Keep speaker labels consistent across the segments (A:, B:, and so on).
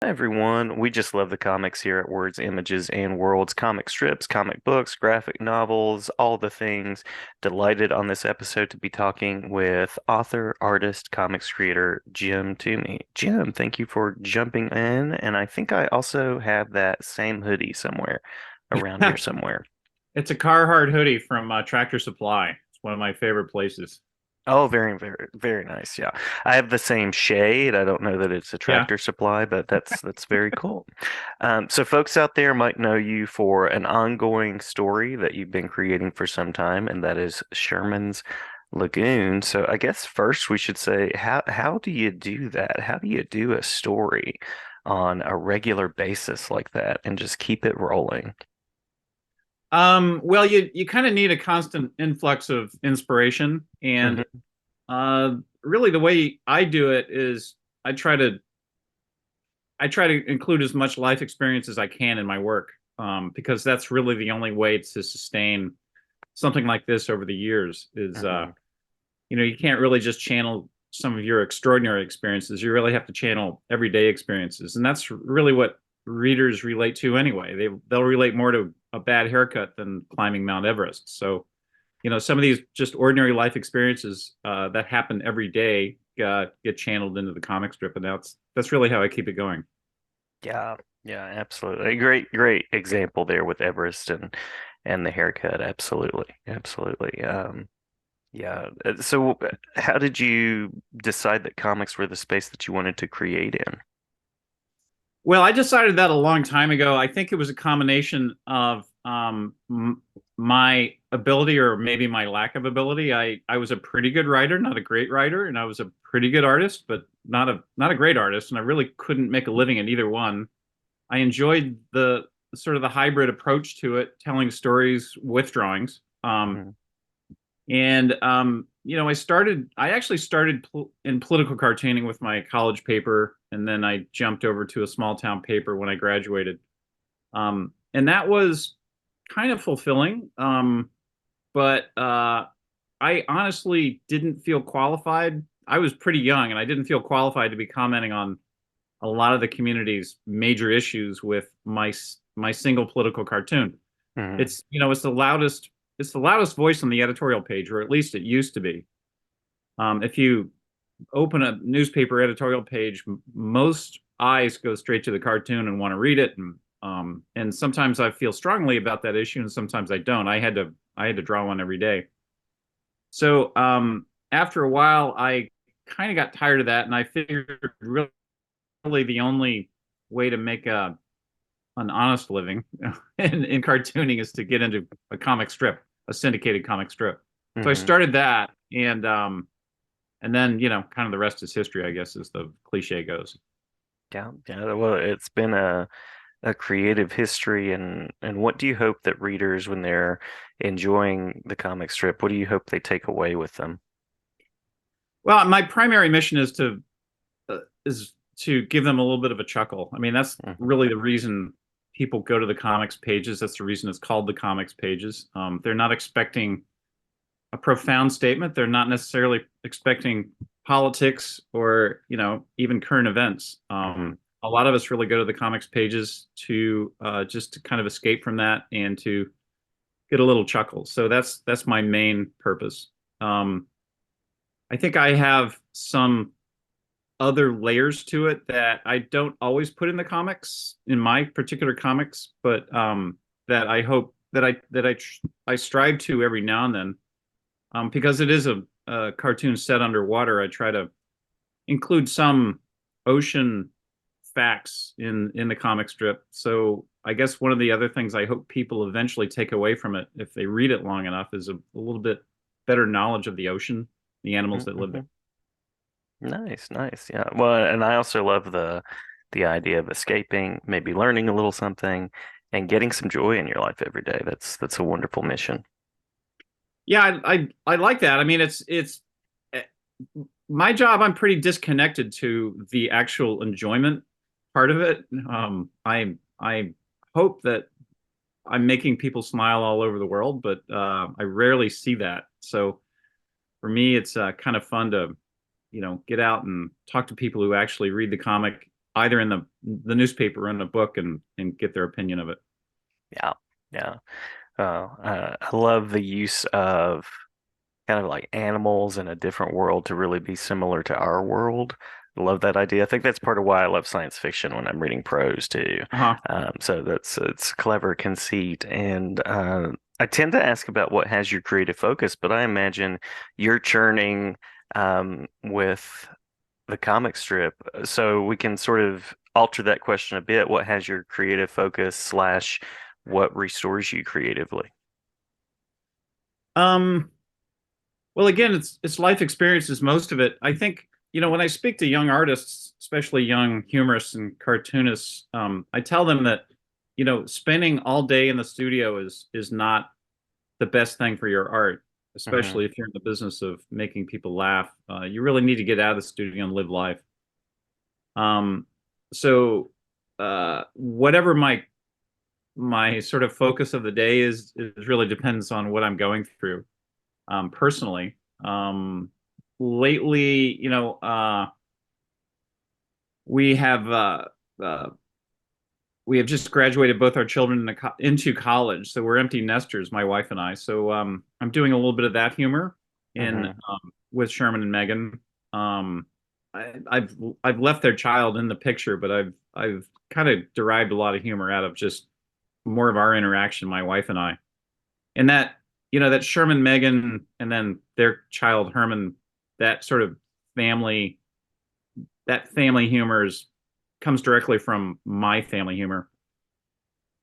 A: everyone. We just love the comics here at Words, Images, and Worlds. Comic strips, comic books, graphic novels, all the things. Delighted on this episode to be talking with author, artist, comics creator Jim Toomey. Jim, thank you for jumping in. And I think I also have that same hoodie somewhere around here somewhere.
B: It's a Carhartt hoodie from Tractor Supply. It's one of my favorite places.
A: Oh, very, very, very nice. Yeah. I have the same shade. I don't know that it's a
B: Yeah.
A: Tractor Supply, but that's very cool. So folks out there might know you for an ongoing story that you've been creating for some time, and that is Sherman's Lagoon. So I guess first we should say, how do you do that? How do you do a story on a regular basis like that and just keep it rolling?
B: Well, you kind of need a constant influx of inspiration, and
A: Hmm.
B: really the way I do it is I try to I try to include as much life experience as I can in my work, because that's really the only way to sustain something like this over the years.
A: Hmm.
B: You can't really just channel some of your extraordinary experiences. You really have to channel everyday experiences, and that's really what readers relate to anyway. They'll relate more to a bad haircut than climbing Mount Everest. So, some of these just ordinary life experiences that happen every day get channeled into the comic strip, and that's really how I keep it going.
A: Yeah, yeah, absolutely. A great, great example there with Everest and the haircut. Absolutely, absolutely. Yeah. So, how did you decide that comics were the space that you wanted to create in?
B: Well, I decided that a long time ago. I think it was a combination of my ability or maybe my lack of ability. I was a pretty good writer, not a great writer, and I was a pretty good artist, but not a great artist, and I really couldn't make a living at either one. I enjoyed the sort of the hybrid approach to it, telling stories with drawings.
A: Hmm.
B: I actually started in political cartooning with my college paper, and then I jumped over to a small town paper when I graduated. And that was kind of fulfilling. But I honestly didn't feel qualified. I was pretty young, and I didn't feel qualified to be commenting on a lot of the community's major issues with my single political cartoon.
A: Hmm.
B: It's the loudest voice on the editorial page, or at least it used to be. If you open a newspaper editorial page, most eyes go straight to the cartoon and want to read it, and sometimes I feel strongly about that issue, and sometimes I don't. I had to draw one every day. So after a while, I kind of got tired of that, and I figured really the only way to make an honest living in cartooning is to get into a comic strip, a syndicated comic strip. So I
A: Hmm.
B: started that, and then kind of the rest is history, I guess, as the cliche goes.
A: Yeah, yeah. Well, it's been a creative history, and what do you hope that readers, when they're enjoying the comic strip, what do you hope they take away with them?
B: Well, my primary mission is to give them a little bit of a chuckle. I mean, that's
A: Hmm.
B: really the reason people go to the comics pages. That's the reason it's called the comics pages. They're not expecting a profound statement. They're not necessarily expecting politics or even current events.
A: Hmm.
B: A lot of us really go to the comics pages to just to kind of escape from that and to get a little chuckle. So that's my main purpose. Um, I think I have some other layers to it that I don't always put in the comics, in my particular comics, but that I hope that I strive to every now and then, because it is a cartoon set underwater. I try to include some ocean facts in the comic strip. So I guess one of the other things I hope people eventually take away from it, if they read it long enough, is a little bit better knowledge of the ocean, the animals that live there.
A: Hmm. Nice, nice. Yeah. Well, and I also love the idea of escaping, maybe learning a little something, and getting some joy in your life every day. That's a wonderful mission.
B: Yeah, I like that. I mean, it's eh, my job. I'm pretty disconnected to the actual enjoyment part of it. I hope that I'm making people smile all over the world, but I rarely see that. So for me, it's kind of fun to get out and talk to people who actually read the comic either in the newspaper or in a book and get their opinion of it.
A: Yeah, yeah. I love the use of kind of like animals in a different world to really be similar to our world. I love that idea. I think that's part of why I love science fiction when I'm reading prose too.
B: Uh-huh.
A: So that's it's clever conceit, and I tend to ask about what has your creative focus, but I imagine you're churning with the comic strip, so we can sort of alter that question a bit. What has your creative focus slash what restores you creatively?
B: Um, well, again, it's life experiences, most of it. I think, when I speak to young artists, especially young humorists and cartoonists, I tell them that, spending all day in the studio is not the best thing for your art,
A: Hmm.
B: especially if you're in the business of making people laugh. You really need to get out of the studio and live life. Um, so whatever my sort of focus of the day is really depends on what I'm going through personally. Um, lately, we have uh, uh, we have just graduated both our children into college, so we're empty nesters, my wife and I. So I'm doing a little bit of that humor in
A: Hmm.
B: with Sherman and Megan. Um, I've left their child in the picture, but I've kind of derived a lot of humor out of just more of our interaction, my wife and I. And that Sherman, Megan, and then their child Herman, that sort of family, that family humor comes directly from my family humor.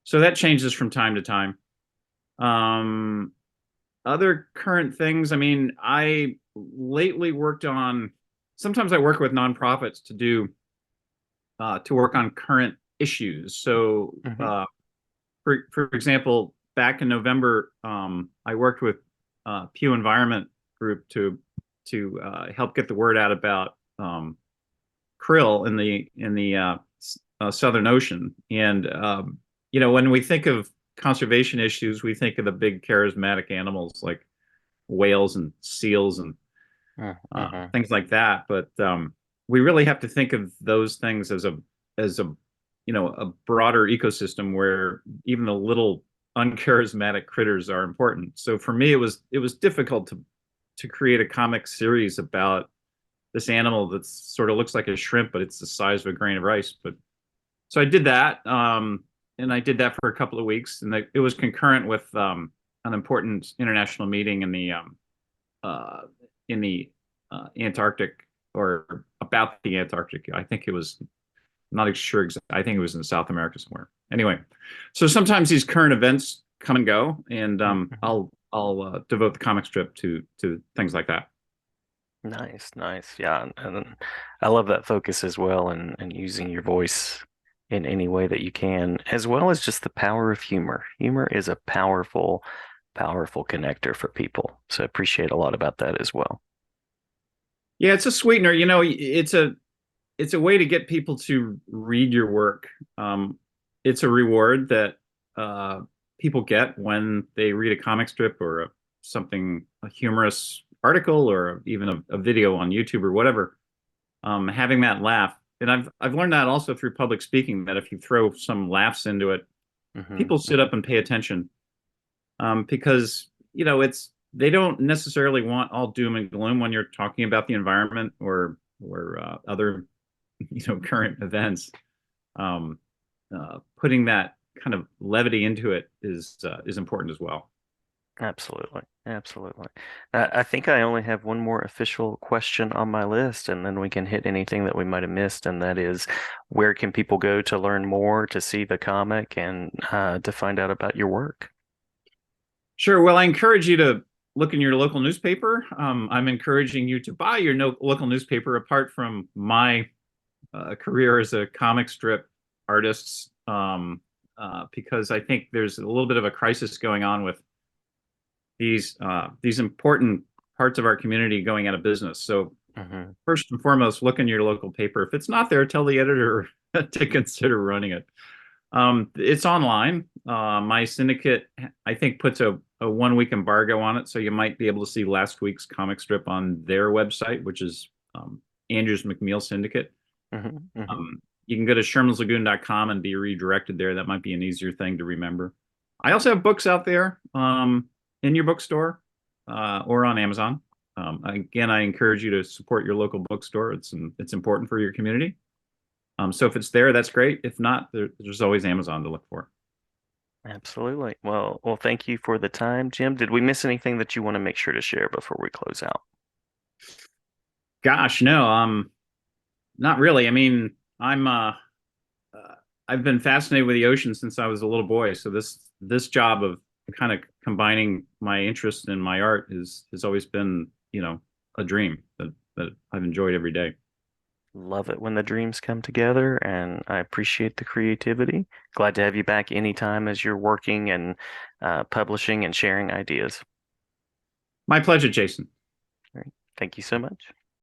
B: So that changes from time to time. Um, Other current things, I mean, I lately worked on. Sometimes I work with nonprofits to work on current issues. So,
A: Hmm.
B: for example, back in November, I worked with Pew Environment Group to help get the word out about krill in the Southern Ocean. And when we think of conservation issues, we think of the big charismatic animals like whales and seals and
A: Hmm.
B: things like that. But we really have to think of those things as a broader ecosystem where even the little uncharismatic critters are important. So for me, it was difficult to create a comic series about this animal that sort of looks like a shrimp, but it's the size of a grain of rice. But so I did that, and I did that for a couple of weeks, and it was concurrent with an important international meeting uh, in the Antarctic, or about the Antarctic. I think it was not sure. I think it was in South America somewhere. Anyway, so sometimes these current events come and go, and
A: Hmm.
B: I'll devote the comic strip to things like that.
A: Nice, nice. Yeah, and I love that focus as well, and using your voice in any way that you can, as well as just the power of humor. Humor is a powerful, powerful connector for people. So I appreciate a lot about that as well.
B: Yeah, it's a sweetener. It's a way to get people to read your work. It's a reward that uh, people get when they read a comic strip or a humorous article or even a video on YouTube or whatever. Having that laugh, and I've learned that also through public speaking, that if you throw some laughs into it,
A: Hmm.
B: people sit
A: Hmm.
B: up and pay attention, because it's they don't necessarily want all doom and gloom when you're talking about the environment or other current events. Putting that kind of levity into it is important as well.
A: Absolutely, absolutely. I think I only have one more official question on my list, and then we can hit anything that we might have missed, and that is, where can people go to learn more, to see the comic, and to find out about your work?
B: Sure. Well, I encourage you to look in your local newspaper. I'm encouraging you to buy your local newspaper. Apart from my career as a comic strip artist, because I think there's a little bit of a crisis going on with these important parts of our community going out of business. So
A: Hmm.
B: first and foremost, look in your local paper. If it's not there, tell the editor to consider running it. It's online. My syndicate, I think, puts a 1 week embargo on it, so you might be able to see last week's comic strip on their website, which is Andrews McMeel Syndicate.
A: Hmm. Hmm.
B: you can go to shermanslagoon.com and be redirected there. That might be an easier thing to remember. I also have books out there in your bookstore or on Amazon. Again, I encourage you to support your local bookstore. It's important for your community. So if it's there, that's great. If not, there's always Amazon to look for.
A: Absolutely. Well, thank you for the time, Jim. Did we miss anything that you want to make sure to share before we close out?
B: Gosh, no, not really. I mean, uh, I've been fascinated with the ocean since I was a little boy. So this job of kind of combining my interest in my art has always been, a dream that I've enjoyed every day.
A: Love it when the dreams come together, and I appreciate the creativity. Glad to have you back anytime as you're working and publishing and sharing ideas.
B: My pleasure, Jason.
A: All right. Thank you so much.